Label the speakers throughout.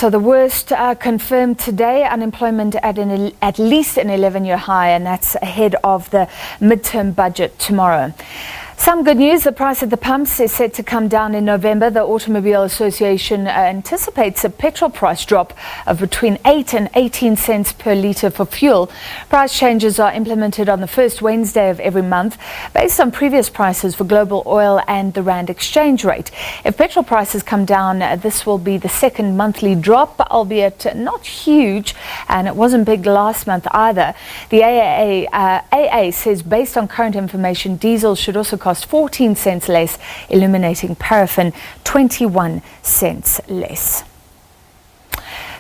Speaker 1: So the worst confirmed today, unemployment at least an 11-year high, and that's ahead of the midterm budget tomorrow. Some good news, the price at the pumps is set to come down in November. The Automobile Association anticipates a petrol price drop of between 8 and 18 cents per litre for fuel. Price changes are implemented on the first Wednesday of every month based on previous prices for global oil and the rand exchange rate. If petrol prices come down, this will be the second monthly drop, albeit not huge, and it wasn't big last month either. The AA says based on current information, diesel should also cost 14 cents less, illuminating paraffin 21 cents less.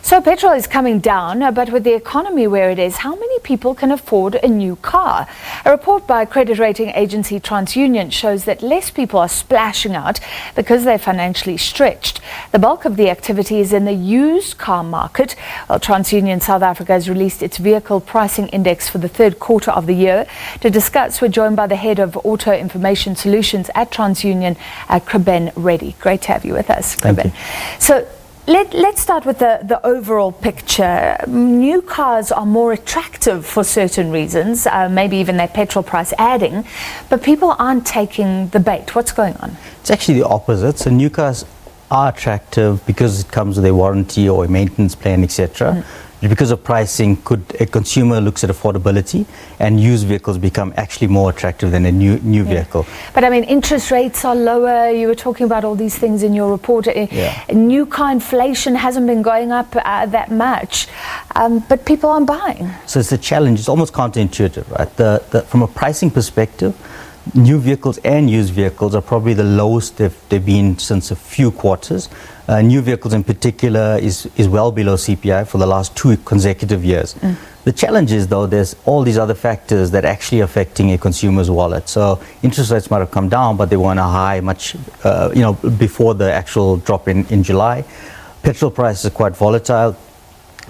Speaker 1: So petrol is coming down, but with the economy where it is, how many people can afford a new car? A report by credit rating agency TransUnion shows that less people are splashing out because they're financially stretched. The bulk of the activity is in the used car market. Well, TransUnion South Africa has released its vehicle pricing index for the third quarter of the year. To discuss, we're joined by the head of Auto Information Solutions at TransUnion, Kriben Reddy. Great to have you with us, Kriben. So let's start with the overall picture. New cars are more attractive for certain reasons, maybe even their petrol price adding, but people aren't taking the bait. What's going on?
Speaker 2: It's actually the opposite. So new cars are attractive because it comes with a warranty or a maintenance plan, etc. Because of pricing, a consumer looks at affordability, and used vehicles become actually more attractive than a new vehicle.
Speaker 1: But I mean, interest rates are lower. You were talking about all these things in your report. New car inflation hasn't been going up that much, but people aren't buying.
Speaker 2: So it's a challenge. It's almost counterintuitive, right? From a pricing perspective, new vehicles and used vehicles are probably the lowest they've been since a few quarters. New vehicles in particular is well below CPI for the last 2 consecutive years. The challenge is, though, there's all these other factors that are actually affecting a consumer's wallet. So interest rates might have come down, but they weren't a high much, before the actual drop in July. Petrol prices are quite volatile.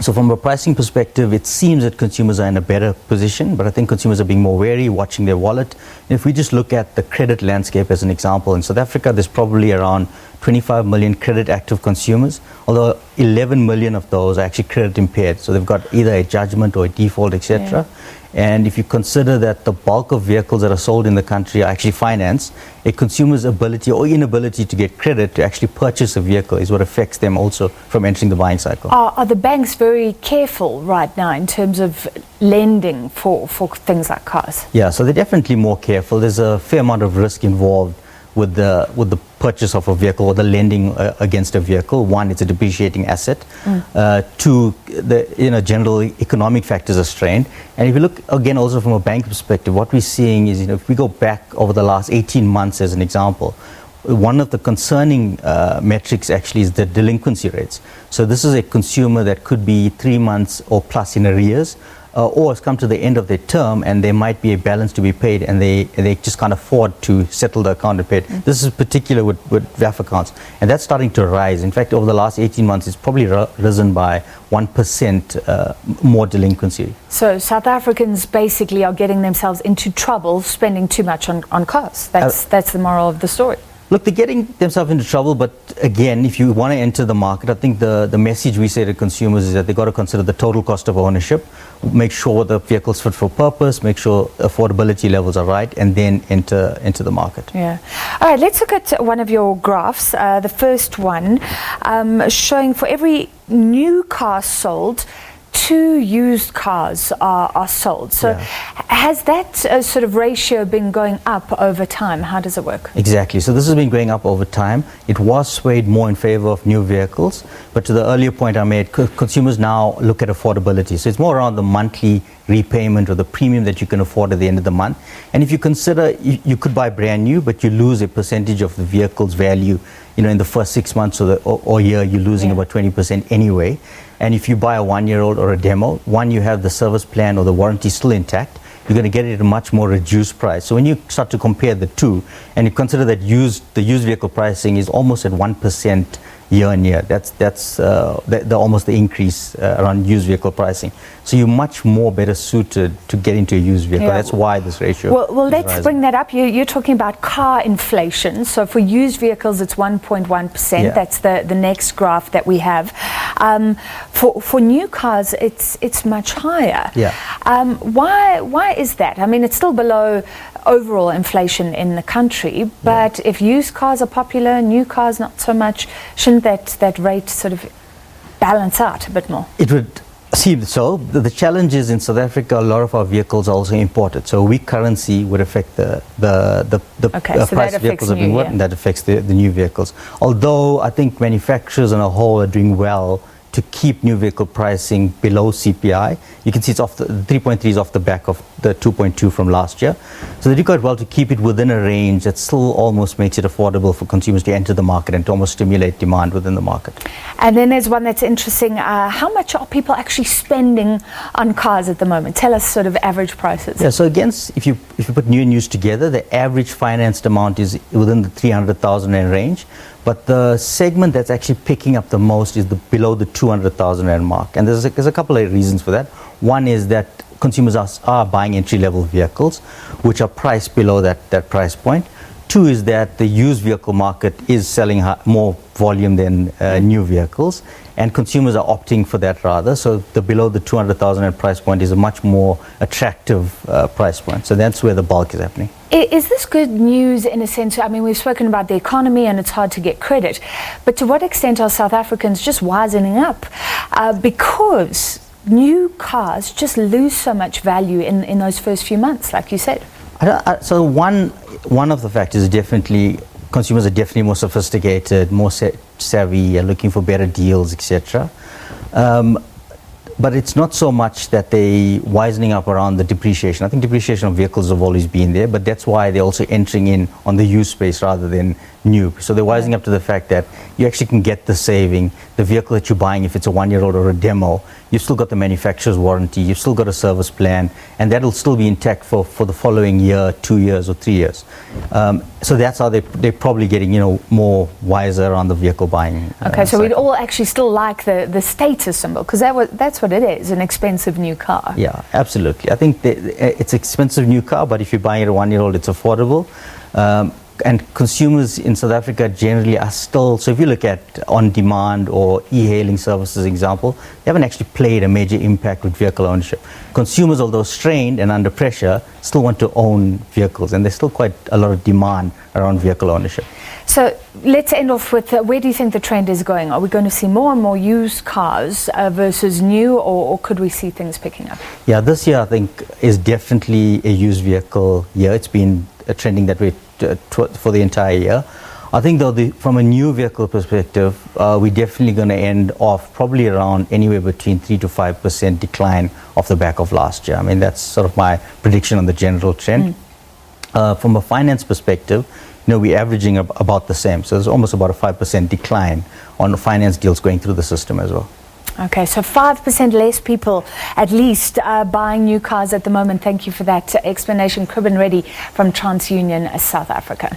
Speaker 2: So from a pricing perspective, it seems that consumers are in a better position, but I think consumers are being more wary, watching their wallet. And if we just look at the credit landscape as an example, in South Africa, there's probably around 25 million credit active consumers, although 11 million of those are actually credit impaired. So they've got either a judgment or a default, etc. And if you consider that the bulk of vehicles that are sold in the country are actually financed, a consumer's ability or inability to get credit to actually purchase a vehicle is what affects them also from entering the buying cycle.
Speaker 1: Are the banks very careful right now in terms of lending for things like cars?
Speaker 2: Yeah, so they're definitely more careful. There's a fair amount of risk involved with the purchase of a vehicle or the lending against a vehicle. One, it's a depreciating asset. Two, the general economic factors are strained. And if you look again also from a bank perspective, what we're seeing is, if we go back over the last 18 months as an example, one of the concerning metrics actually is the delinquency rates. So this is a consumer that could be 3 months or plus in arrears, or has come to the end of their term and there might be a balance to be paid, and they just can't afford to settle the account and pay it. This is particular with VAF accounts, and that's starting to rise. In fact, over the last 18 months, it's probably risen by 1% more delinquency.
Speaker 1: So South Africans basically are getting themselves into trouble spending too much on cars. That's the moral of the story.
Speaker 2: Look, they're getting themselves into trouble, but again, if you want to enter the market, I think the message we say to consumers is that they've got to consider the total cost of ownership, make sure the vehicle's fit for purpose, make sure affordability levels are right, and then enter into the market.
Speaker 1: Yeah. All right, let's look at one of your graphs, the first one, showing for every new car sold, 2 used cars are sold. So has that sort of ratio been going up over time? How does it work?
Speaker 2: Exactly. So this has been going up over time. It was swayed more in favor of new vehicles. But to the earlier point I made, consumers now look at affordability. So it's more around the monthly repayment or the premium that you can afford at the end of the month. And if you consider, you could buy brand new, but you lose a percentage of the vehicle's value. In the first 6 months or year, you're losing about 20% anyway. And if you buy a 1-year-old or a demo, you have the service plan or the warranty still intact. You're going to get it at a much more reduced price. So when you start to compare the two, and you consider that the used vehicle pricing is almost at 1% year on year. That's almost the increase around used vehicle pricing. So you're much more better suited to get into a used vehicle. Yeah. That's why this ratio.
Speaker 1: Well, let's rising. Bring that up. You're talking about car inflation. So for used vehicles, it's 1.1%. Yeah. That's the next graph that we have. For new cars, it's much higher.
Speaker 2: Yeah.
Speaker 1: Why is that? I mean, it's still below overall inflation in the country, but if used cars are popular, new cars not so much, shouldn't that rate sort of balance out a bit more?
Speaker 2: It would seem so. The challenge is in South Africa, a lot of our vehicles are also imported. So a weak currency would affect the price of vehicles being and that affects the new vehicles. Although I think manufacturers on a whole are doing well to keep new vehicle pricing below CPI. You can see it's off the 3.3 is off the back of the 2.2 from last year. So they do quite well to keep it within a range that still almost makes it affordable for consumers to enter the market and to almost stimulate demand within the market.
Speaker 1: And then there's one that's interesting. How much are people actually spending on cars at the moment? Tell us sort of average prices.
Speaker 2: Yeah, so again, if you put new and used together, the average financed amount is within the 300,000 rand range. But the segment that's actually picking up the most is below the 200,000 rand mark. And there's a couple of reasons for that. One is that consumers are buying entry-level vehicles, which are priced below that price point. Two is that the used vehicle market is selling more volume than new vehicles, and consumers are opting for that rather. So the below the 200,000 rand price point is a much more attractive price point. So that's where the bulk is happening.
Speaker 1: Is this good news in a sense? I mean, we've spoken about the economy and it's hard to get credit, but to what extent are South Africans just wisening up? Because new cars just lose so much value in those first few months, like you said.
Speaker 2: So one of the factors is definitely consumers are definitely more sophisticated, more savvy, are looking for better deals, etc. But it's not so much that they wisening up around the depreciation. I think depreciation of vehicles have always been there, but that's why they're also entering in on the used space rather than new. So they're wising up to the fact that you actually can get the saving. The vehicle that you're buying, if it's a 1-year-old or a demo, you've still got the manufacturer's warranty, you've still got a service plan, and that'll still be intact for the following year, 2 years or 3 years. So that's how they're probably getting more wiser on the vehicle buying.
Speaker 1: Okay, so we'd all actually still like the status symbol, because that's what it is, an expensive new car.
Speaker 2: Yeah, absolutely. I think it's an expensive new car, but if you're buying it a 1-year-old, it's affordable. And consumers in South Africa generally are still, so if you look at on-demand or e-hailing services, example, they haven't actually played a major impact with vehicle ownership. Consumers, although strained and under pressure, still want to own vehicles, and there's still quite a lot of demand around vehicle ownership.
Speaker 1: So let's end off with where do you think the trend is going? Are we going to see more and more used cars versus new, or could we see things picking up?
Speaker 2: Yeah, this year I think is definitely a used vehicle year. It's been trending that way for the entire year. I think though from a new vehicle perspective, we're definitely going to end off probably around anywhere between 3 to 5% decline off the back of last year. I mean, that's sort of my prediction on the general trend. From a finance perspective, we're averaging about the same. So there's almost about a 5% decline on the finance deals going through the system as well.
Speaker 1: Okay, so 5% less people at least buying new cars at the moment. Thank you for that explanation. Kriben Reddy from TransUnion South Africa.